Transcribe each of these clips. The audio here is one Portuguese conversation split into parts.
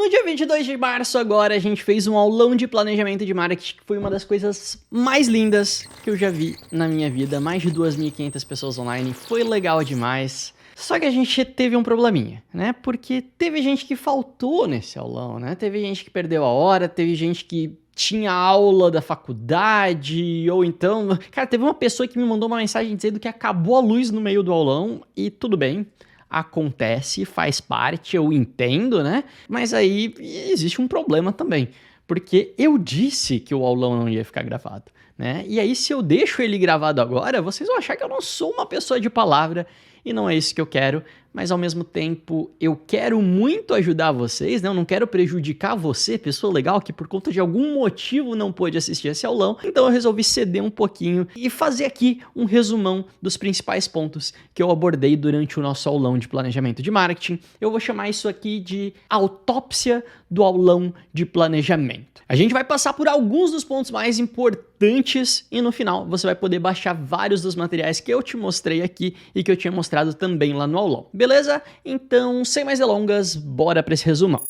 No dia 22 de março agora, a gente fez um aulão de planejamento de marketing, que foi uma das coisas mais lindas que eu já vi na minha vida. Mais de 2.500 pessoas online, foi legal demais. Só que a gente teve um probleminha, né? Porque teve gente que faltou nesse aulão, né? Teve gente que perdeu a hora, teve gente que tinha aula da faculdade, ou então... Cara, teve uma pessoa que me mandou uma mensagem dizendo que acabou a luz no meio do aulão, e tudo bem. Acontece, faz parte, eu entendo, né? Mas aí existe um problema também, porque eu disse que o aulão não ia ficar gravado, né? E aí se eu deixo ele gravado agora, vocês vão achar que eu não sou uma pessoa de palavra, e não é isso que eu quero, mas ao mesmo tempo eu quero muito ajudar vocês, né? Eu não quero prejudicar você, pessoa legal, que por conta de algum motivo não pôde assistir esse aulão, então eu resolvi ceder um pouquinho e fazer aqui um resumão dos principais pontos que eu abordei durante o nosso aulão de planejamento de marketing. Eu vou chamar isso aqui de autópsia do aulão de planejamento. A gente vai passar por alguns dos pontos mais importantes e no final você vai poder baixar vários dos materiais que eu te mostrei aqui e que eu tinha mostrado também lá no aulão. Beleza? Então, sem mais delongas, bora para esse resumão.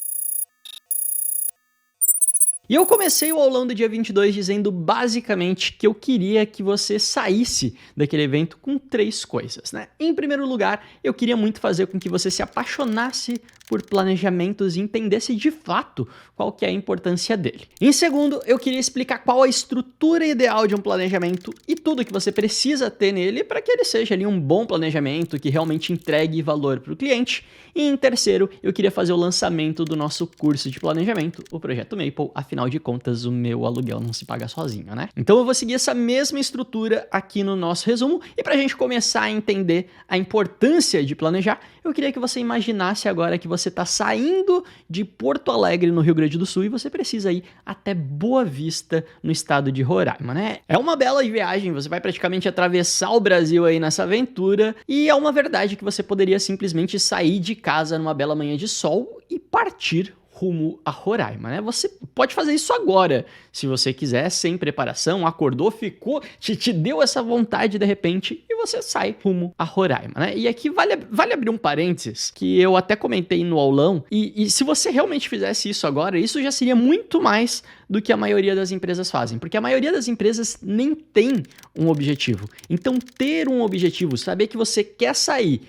E eu comecei o aulão do dia 22 dizendo basicamente que eu queria que você saísse daquele evento com 3 coisas, né? Em primeiro lugar, eu queria muito fazer com que você se apaixonasse por planejamentos e entendesse de fato qual que é a importância dele. Em segundo, eu queria explicar qual a estrutura ideal de um planejamento e tudo que você precisa ter nele para que ele seja ali um bom planejamento que realmente entregue valor para o cliente. E em terceiro, eu queria fazer o lançamento do nosso curso de planejamento, o Projeto Maple. Afinal de contas, o meu aluguel não se paga sozinho, né? Então eu vou seguir essa mesma estrutura aqui no nosso resumo. E para a gente começar a entender a importância de planejar, eu queria que você imaginasse agora que você está saindo de Porto Alegre, no Rio Grande do Sul, e você precisa ir até Boa Vista, no estado de Roraima, né? É uma bela viagem, você vai praticamente atravessar o Brasil aí nessa aventura, e é uma verdade que você poderia simplesmente sair de casa numa bela manhã de sol e partir rumo a Roraima, né? Você pode fazer isso agora, se você quiser, sem preparação, acordou, ficou, te deu essa vontade de repente e você sai rumo a Roraima, né? E aqui vale abrir um parênteses, que eu até comentei no aulão, e se você realmente fizesse isso agora, isso já seria muito mais do que a maioria das empresas fazem, porque a maioria das empresas nem tem um objetivo. Então ter um objetivo, saber que você quer sair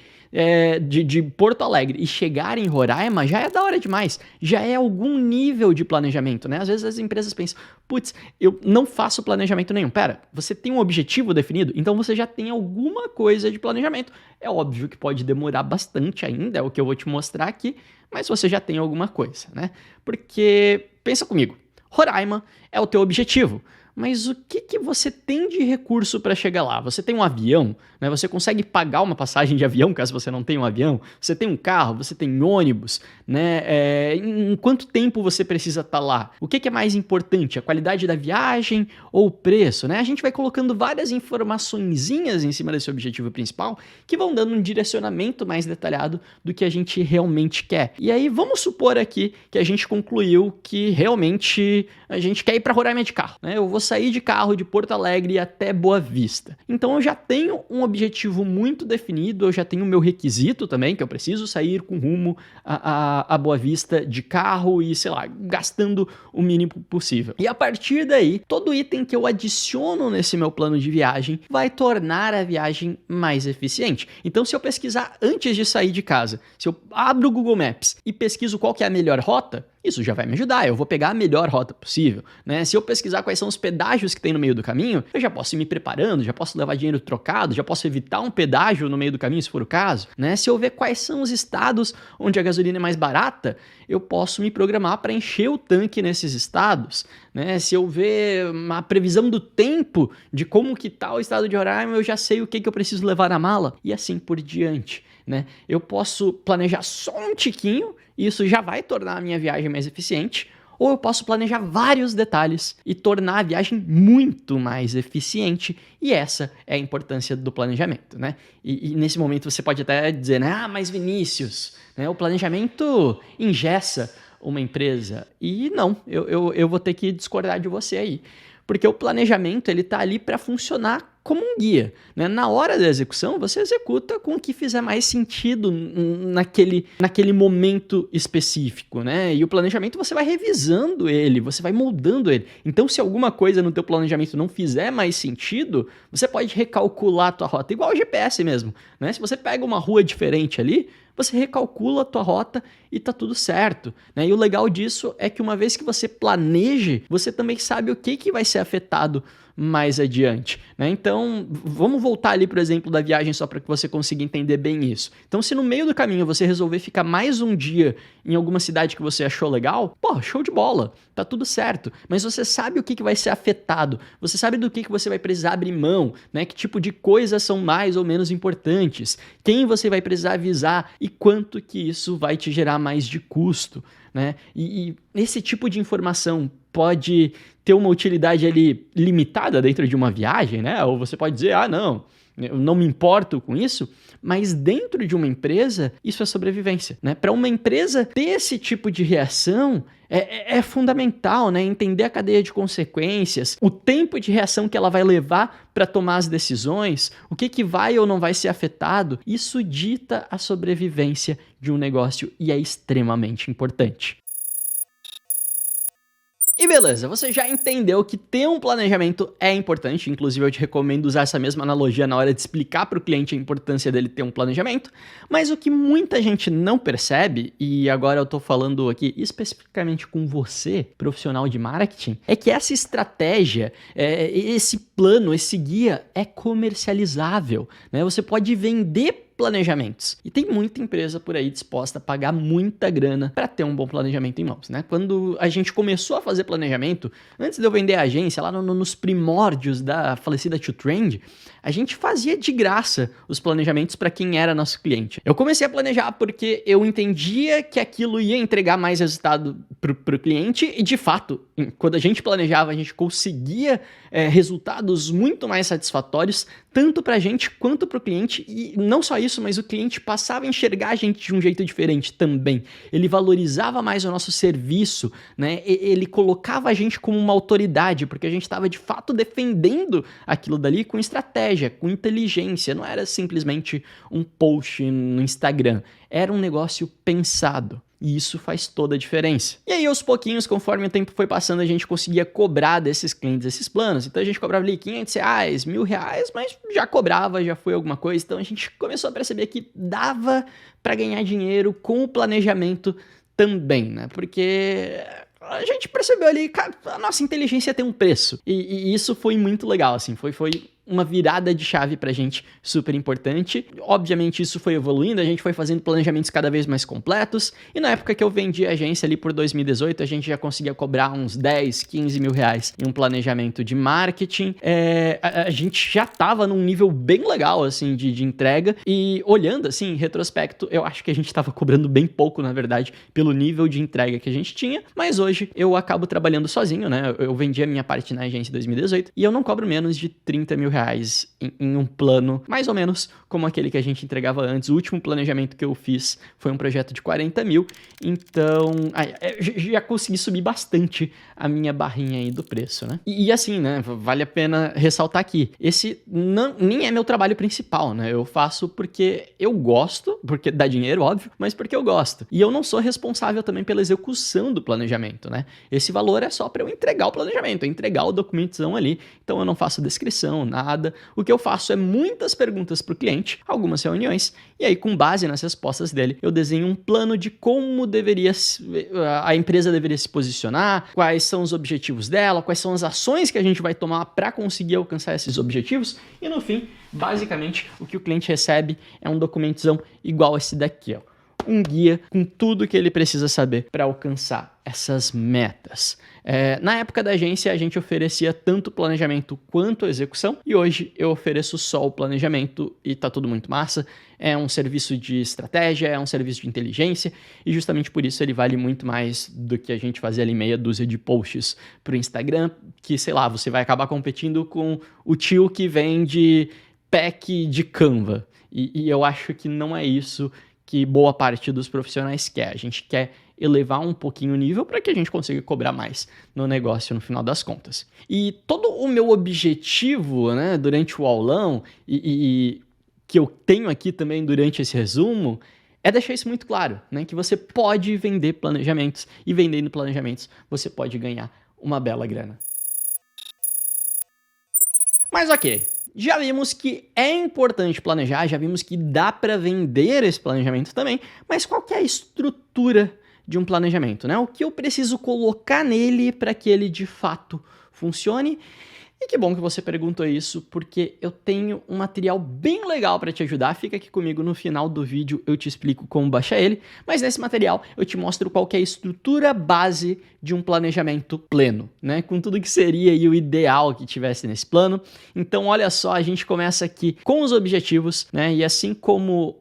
de Porto Alegre e chegar em Roraima já é da hora demais, já é algum nível de planejamento, né? Às vezes as empresas pensam, putz, eu não faço planejamento nenhum. Pera, você tem um objetivo definido? Então você já tem alguma coisa de planejamento. É óbvio que pode demorar bastante ainda, é o que eu vou te mostrar aqui, mas você já tem alguma coisa, né? Porque, pensa comigo, Roraima é o teu objetivo. Mas o que você tem de recurso para chegar lá? Você tem um avião, né? Você consegue pagar uma passagem de avião caso você não tenha um avião? Você tem um carro, você tem ônibus, né? Em quanto tempo você precisa estar lá? O que é mais importante, a qualidade da viagem ou o preço, né? A gente vai colocando várias informaçõezinhas em cima desse objetivo principal que vão dando um direcionamento mais detalhado do que a gente realmente quer. E aí vamos supor aqui que a gente concluiu que realmente a gente quer ir para Roraima de carro, né? Eu vou sair de carro de Porto Alegre até Boa Vista. Então eu já tenho um objetivo muito definido, eu já tenho o meu requisito também, que eu preciso sair com rumo a Boa Vista de carro e, sei lá, gastando o mínimo possível. E a partir daí, todo item que eu adiciono nesse meu plano de viagem vai tornar a viagem mais eficiente. Então se eu pesquisar antes de sair de casa, se eu abro o Google Maps e pesquiso qual que é a melhor rota, isso já vai me ajudar, eu vou pegar a melhor rota possível, né? Se eu pesquisar quais são os pedágios que tem no meio do caminho, eu já posso ir me preparando, já posso levar dinheiro trocado, já posso evitar um pedágio no meio do caminho, se for o caso, né? Se eu ver quais são os estados onde a gasolina é mais barata, eu posso me programar para encher o tanque nesses estados, né? Se eu ver uma previsão do tempo de como que tá o estado de Roraima, eu já sei o que eu preciso levar na mala e assim por diante, né? Eu posso planejar só um tiquinho, e isso já vai tornar a minha viagem mais eficiente, ou eu posso planejar vários detalhes e tornar a viagem muito mais eficiente, e essa é a importância do planejamento, né? E nesse momento você pode até dizer, né? Ah, mas Vinícius, né? O planejamento engessa uma empresa. E não, eu vou ter que discordar de você aí, porque o planejamento ele tá ali para funcionar como um guia, né? Na hora da execução, você executa com o que fizer mais sentido naquele momento específico, né? E o planejamento você vai revisando ele, você vai moldando ele. Então, se alguma coisa no teu planejamento não fizer mais sentido, você pode recalcular a tua rota, igual o GPS mesmo, né? Se você pega uma rua diferente ali, você recalcula a tua rota e tá tudo certo, né? E o legal disso é que uma vez que você planeje, você também sabe o que vai ser afetado mais adiante, né? Então, vamos voltar ali pro exemplo da viagem só para que você consiga entender bem isso. Então, se no meio do caminho você resolver ficar mais um dia em alguma cidade que você achou legal, pô, show de bola, tá tudo certo. Mas você sabe o que vai ser afetado, você sabe do que você vai precisar abrir mão, né? Que tipo de coisas são mais ou menos importantes, quem você vai precisar avisar e quanto que isso vai te gerar mais de custo, né? E esse tipo de informação pode ter uma utilidade ali limitada dentro de uma viagem, né? Ou você pode dizer, ah, não, eu não me importo com isso, mas dentro de uma empresa, isso é sobrevivência, né? Para uma empresa ter esse tipo de reação, é fundamental, né? Entender a cadeia de consequências, o tempo de reação que ela vai levar para tomar as decisões, o que vai ou não vai ser afetado, isso dita a sobrevivência de um negócio e é extremamente importante. E beleza, você já entendeu que ter um planejamento é importante, inclusive eu te recomendo usar essa mesma analogia na hora de explicar para o cliente a importância dele ter um planejamento, mas o que muita gente não percebe, e agora eu estou falando aqui especificamente com você, profissional de marketing, é que essa estratégia, esse plano, esse guia é comercializável, né? Você pode vender planejamentos. E tem muita empresa por aí disposta a pagar muita grana para ter um bom planejamento em mãos, né? Quando a gente começou a fazer planejamento, antes de eu vender a agência, lá nos primórdios da falecida 2Trend, a gente fazia de graça os planejamentos para quem era nosso cliente. Eu comecei a planejar porque eu entendia que aquilo ia entregar mais resultado para o cliente e, de fato, quando a gente planejava, a gente conseguia resultados muito mais satisfatórios, tanto para a gente quanto para o cliente. E não só isso, mas o cliente passava a enxergar a gente de um jeito diferente também. Ele valorizava mais o nosso serviço, né? Ele colocava a gente como uma autoridade, porque a gente estava de fato defendendo aquilo dali com estratégia, com inteligência. Não era simplesmente um post no Instagram. Era um negócio pensado. E isso faz toda a diferença. E aí, aos pouquinhos, conforme o tempo foi passando, a gente conseguia cobrar desses clientes esses planos. Então a gente cobrava ali R$500, R$1.000, mas já cobrava, já foi alguma coisa. Então a gente começou a perceber que dava para ganhar dinheiro com o planejamento também, né? Porque a gente percebeu ali que a nossa inteligência tem um preço. E isso foi muito legal, assim, foi uma virada de chave pra gente super importante. Obviamente isso foi evoluindo, a gente foi fazendo planejamentos cada vez mais completos, e na época que eu vendi a agência ali por 2018, a gente já conseguia cobrar uns 10, 15 mil reais em um planejamento de marketing. A gente já tava num nível bem legal, assim, de entrega, e olhando, assim, em retrospecto, eu acho que a gente tava cobrando bem pouco, na verdade, pelo nível de entrega que a gente tinha, mas hoje eu acabo trabalhando sozinho, né? Eu vendi a minha parte na agência em 2018, e eu não cobro menos de 30 mil reais em um plano mais ou menos como aquele que a gente entregava antes. O último planejamento que eu fiz foi um projeto de 40 mil, então já consegui subir bastante a minha barrinha aí do preço, né? E assim, né, vale a pena ressaltar aqui, esse nem é meu trabalho principal, né? Eu faço porque eu gosto, porque dá dinheiro, óbvio, mas porque eu gosto. E eu não sou responsável também pela execução do planejamento, né? Esse valor é só para eu entregar o planejamento, entregar o documentozão ali, então eu não faço descrição, nada. O que eu faço é muitas perguntas para o cliente, algumas reuniões, e aí com base nas respostas dele, eu desenho um plano de como a empresa deveria se posicionar, quais são os objetivos dela, quais são as ações que a gente vai tomar para conseguir alcançar esses objetivos, e no fim, basicamente, o que o cliente recebe é um documentozão igual esse daqui, ó. Um guia com tudo que ele precisa saber para alcançar essas metas. Na época da agência, a gente oferecia tanto planejamento quanto execução, e hoje eu ofereço só o planejamento e tá tudo muito massa. É um serviço de estratégia, é um serviço de inteligência, e justamente por isso ele vale muito mais do que a gente fazer ali meia dúzia de posts pro Instagram, que, sei lá, você vai acabar competindo com o tio que vende pack de Canva. E eu acho que não é isso que boa parte dos profissionais quer. A gente quer elevar um pouquinho o nível para que a gente consiga cobrar mais no negócio no final das contas. E todo o meu objetivo, né, durante o aulão e que eu tenho aqui também durante esse resumo é deixar isso muito claro, né, que você pode vender planejamentos e vendendo planejamentos você pode ganhar uma bela grana. Mas ok, já vimos que é importante planejar, já vimos que dá para vender esse planejamento também, mas qual que é a estrutura de um planejamento, né? O que eu preciso colocar nele para que ele de fato funcione? E que bom que você perguntou isso, porque eu tenho um material bem legal para te ajudar. Fica aqui comigo no final do vídeo, eu te explico como baixar ele. Mas nesse material eu te mostro qual que é a estrutura base de um planejamento pleno, né? Com tudo que seria aí o ideal que tivesse nesse plano. Então olha só, a gente começa aqui com os objetivos, né? E assim como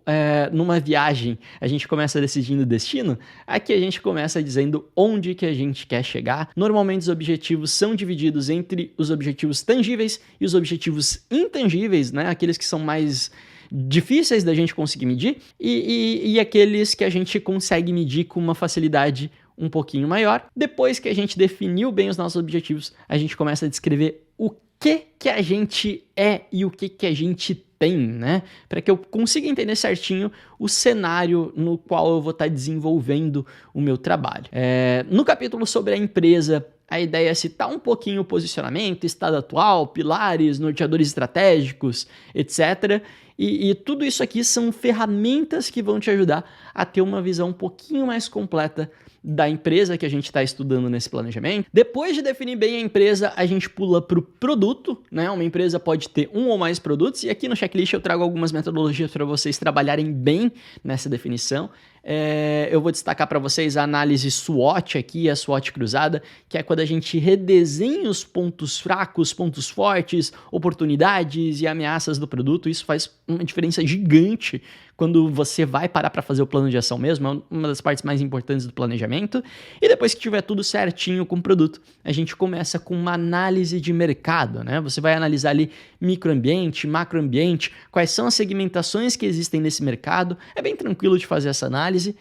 numa viagem a gente começa decidindo o destino, aqui a gente começa dizendo onde que a gente quer chegar. Normalmente os objetivos são divididos entre os objetivos tangíveis e os objetivos intangíveis, né? Aqueles que são mais difíceis da gente conseguir medir e aqueles que a gente consegue medir com uma facilidade um pouquinho maior. Depois que a gente definiu bem os nossos objetivos, a gente começa a descrever o que a gente é e o que a gente tem, né? Para que eu consiga entender certinho o cenário no qual eu vou estar desenvolvendo o meu trabalho. No capítulo sobre a empresa, a ideia é citar um pouquinho o posicionamento, estado atual, pilares, norteadores estratégicos, etc. E tudo isso aqui são ferramentas que vão te ajudar a ter uma visão um pouquinho mais completa da empresa que a gente está estudando nesse planejamento. Depois de definir bem a empresa, a gente pula para o produto, né? Uma empresa pode ter um ou mais produtos, e aqui no checklist eu trago algumas metodologias para vocês trabalharem bem nessa definição. Eu vou destacar para vocês a análise SWOT aqui, a SWOT cruzada, que é quando a gente redesenha os pontos fracos, pontos fortes, oportunidades e ameaças do produto. Isso faz uma diferença gigante quando você vai parar para fazer o plano de ação mesmo, é uma das partes mais importantes do planejamento. E depois que tiver tudo certinho com o produto, a gente começa com uma análise de mercado, né? Você vai analisar ali microambiente, macroambiente, quais são as segmentações que existem nesse mercado. É bem tranquilo de fazer essa análise.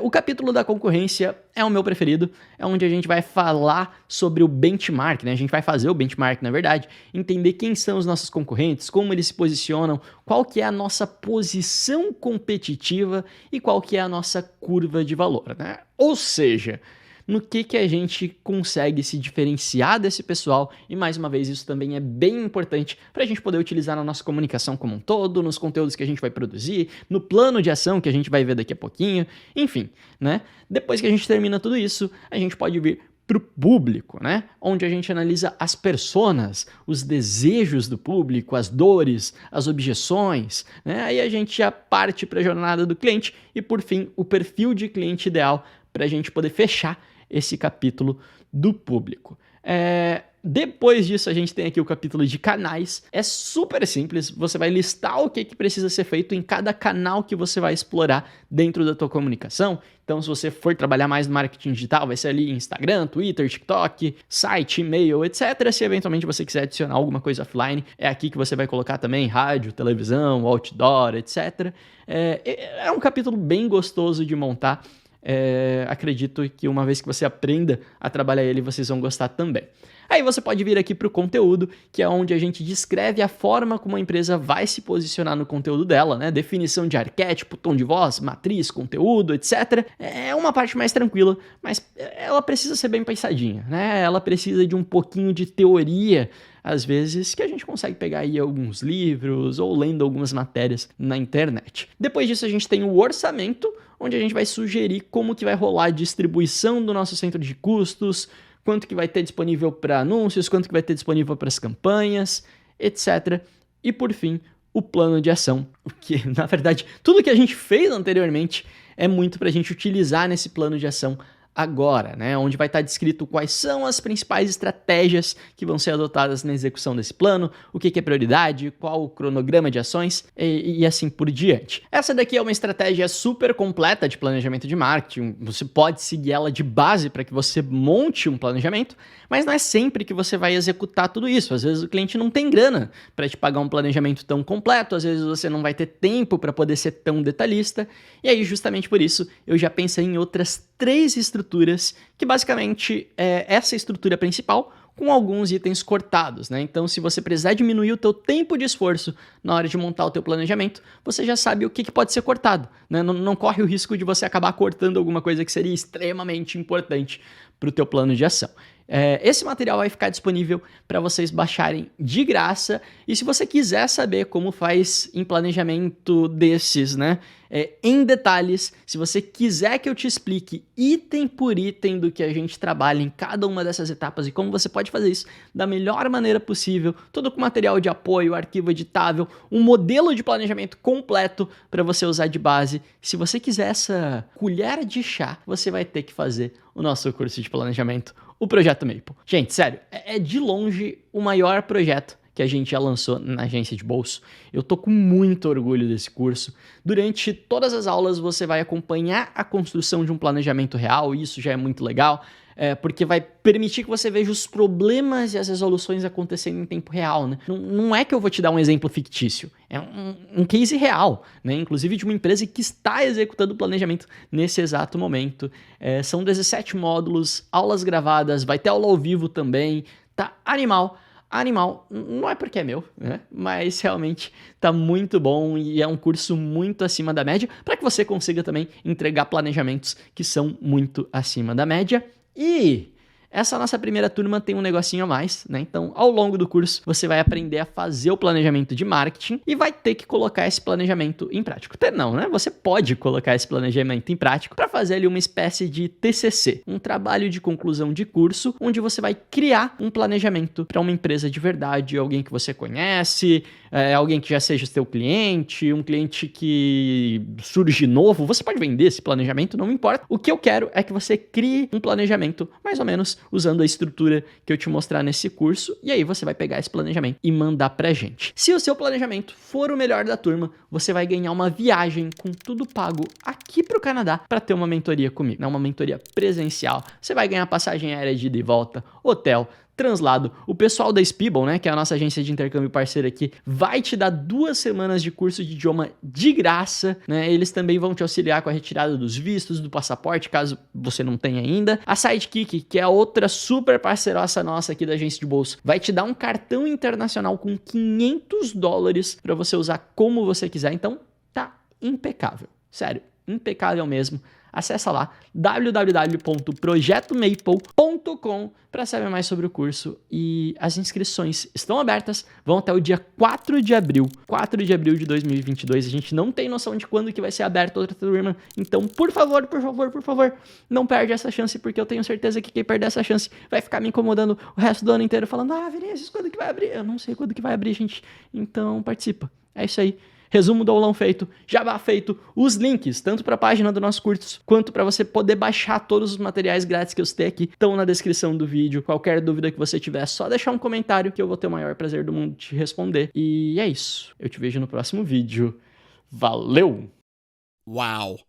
O capítulo da concorrência é o meu preferido, é onde a gente vai falar sobre o benchmark, né? A gente vai fazer o benchmark, na verdade, entender quem são os nossos concorrentes, como eles se posicionam, qual que é a nossa posição competitiva e qual que é a nossa curva de valor, né? Ou seja, no que a gente consegue se diferenciar desse pessoal, e mais uma vez isso também é bem importante para a gente poder utilizar na nossa comunicação como um todo, nos conteúdos que a gente vai produzir, no plano de ação que a gente vai ver daqui a pouquinho, enfim, né? Depois que a gente termina tudo isso, a gente pode vir para o público, né? Onde a gente analisa as personas, os desejos do público, as dores, as objeções, né? Aí a gente já parte para a jornada do cliente e, por fim, o perfil de cliente ideal para a gente poder fechar esse capítulo do público. Depois disso, a gente tem aqui o capítulo de canais. É super simples, você vai listar o que precisa ser feito em cada canal que você vai explorar dentro da tua comunicação. Então, se você for trabalhar mais no marketing digital, vai ser ali Instagram, Twitter, TikTok, site, e-mail, etc. Se eventualmente você quiser adicionar alguma coisa offline, é aqui que você vai colocar também rádio, televisão, outdoor, etc. É um capítulo bem gostoso de montar. Acredito que uma vez que você aprenda a trabalhar ele, vocês vão gostar também. Aí você pode vir aqui para o conteúdo, que é onde a gente descreve a forma como a empresa vai se posicionar no conteúdo dela, né? Definição de arquétipo, tom de voz, matriz, conteúdo, etc. É uma parte mais tranquila, mas ela precisa ser bem pensadinha, né? Ela precisa de um pouquinho de teoria, às vezes, que a gente consegue pegar aí alguns livros ou lendo algumas matérias na internet. Depois disso, a gente tem o orçamento, onde a gente vai sugerir como que vai rolar a distribuição do nosso centro de custos, quanto que vai ter disponível para anúncios, quanto que vai ter disponível para as campanhas, etc. E, por fim, o plano de ação, que, na verdade, tudo que a gente fez anteriormente é muito para a gente utilizar nesse plano de ação agora, né? Onde vai estar descrito quais são as principais estratégias que vão ser adotadas na execução desse plano, o que é prioridade, qual o cronograma de ações e assim por diante. Essa daqui é uma estratégia super completa de planejamento de marketing. Você pode seguir ela de base para que você monte um planejamento, mas não é sempre que você vai executar tudo isso. Às vezes o cliente não tem grana para te pagar um planejamento tão completo, às vezes você não vai ter tempo para poder ser tão detalhista, e aí justamente por isso eu já pensei em outras 3 estruturas, que basicamente é essa estrutura principal, com alguns itens cortados, né? Então, se você precisar diminuir o teu tempo de esforço na hora de montar o teu planejamento, você já sabe o que pode ser cortado, né? Não corre o risco de você acabar cortando alguma coisa que seria extremamente importante para o teu plano de ação. Esse material vai ficar disponível para vocês baixarem de graça, e se você quiser saber como faz em planejamento desses, né, em detalhes, se você quiser que eu te explique item por item do que a gente trabalha em cada uma dessas etapas e como você pode fazer isso da melhor maneira possível, tudo com material de apoio, arquivo editável, um modelo de planejamento completo para você usar de base. Se você quiser essa colher de chá, você vai ter que fazer o nosso curso de planejamento, o Projeto Maple. Gente, sério, é de longe o maior projeto que a gente já lançou na agência de bolso. Eu tô com muito orgulho desse curso. Durante todas as aulas você vai acompanhar a construção de um planejamento real, e isso já é muito legal, porque vai permitir que você veja os problemas e as resoluções acontecendo em tempo real, né? Não é que eu vou te dar um exemplo fictício, é um case real, né? Inclusive de uma empresa que está executando o planejamento nesse exato momento. São 17 módulos, aulas gravadas, vai ter aula ao vivo também, tá animal. Não é porque é meu, né? Mas realmente tá muito bom e é um curso muito acima da média para que você consiga também entregar planejamentos que são muito acima da média. E essa nossa primeira turma tem um negocinho a mais, né? Então, ao longo do curso, você vai aprender a fazer o planejamento de marketing e vai ter que colocar esse planejamento em prática. Até não, né? Você pode colocar esse planejamento em prática para fazer ali uma espécie de TCC, um trabalho de conclusão de curso, onde você vai criar um planejamento para uma empresa de verdade, alguém que você conhece, alguém que já seja seu cliente, um cliente que surge novo. Você pode vender esse planejamento, não me importa. O que eu quero é que você crie um planejamento mais ou menos usando a estrutura que eu te mostrar nesse curso, e aí você vai pegar esse planejamento e mandar pra gente. Se o seu planejamento for o melhor da turma, você vai ganhar uma viagem com tudo pago aqui pro Canadá para ter uma mentoria comigo, né? Uma mentoria presencial. Você vai ganhar passagem aérea de ida e volta, hotel, translado. O pessoal da Speeble, né, que é a nossa agência de intercâmbio parceira aqui, vai te dar 2 semanas de curso de idioma de graça, né? Eles também vão te auxiliar com a retirada dos vistos, do passaporte, caso você não tenha ainda. A Sidekick, que é a outra super parceiraça nossa aqui da agência de bolso, vai te dar um cartão internacional com $500 para você usar como você quiser. Então, tá impecável. Sério, impecável mesmo. Acessa lá www.projetomaple.com para saber mais sobre o curso, e as inscrições estão abertas, vão até o dia 4 de abril de 2022. A gente não tem noção de quando que vai ser aberta outra turma, então por favor, não perde essa chance, porque eu tenho certeza que quem perder essa chance vai ficar me incomodando o resto do ano inteiro falando: Vinícius, quando que vai abrir? Eu não sei quando que vai abrir, gente, então participa. É isso aí. Resumo do aulão feito, jabá feito, os links, tanto para a página do nosso curso, quanto para você poder baixar todos os materiais grátis que eu citei aqui, estão na descrição do vídeo. Qualquer dúvida que você tiver, é só deixar um comentário que eu vou ter o maior prazer do mundo de te responder. E é isso. Eu te vejo no próximo vídeo. Valeu! Wow.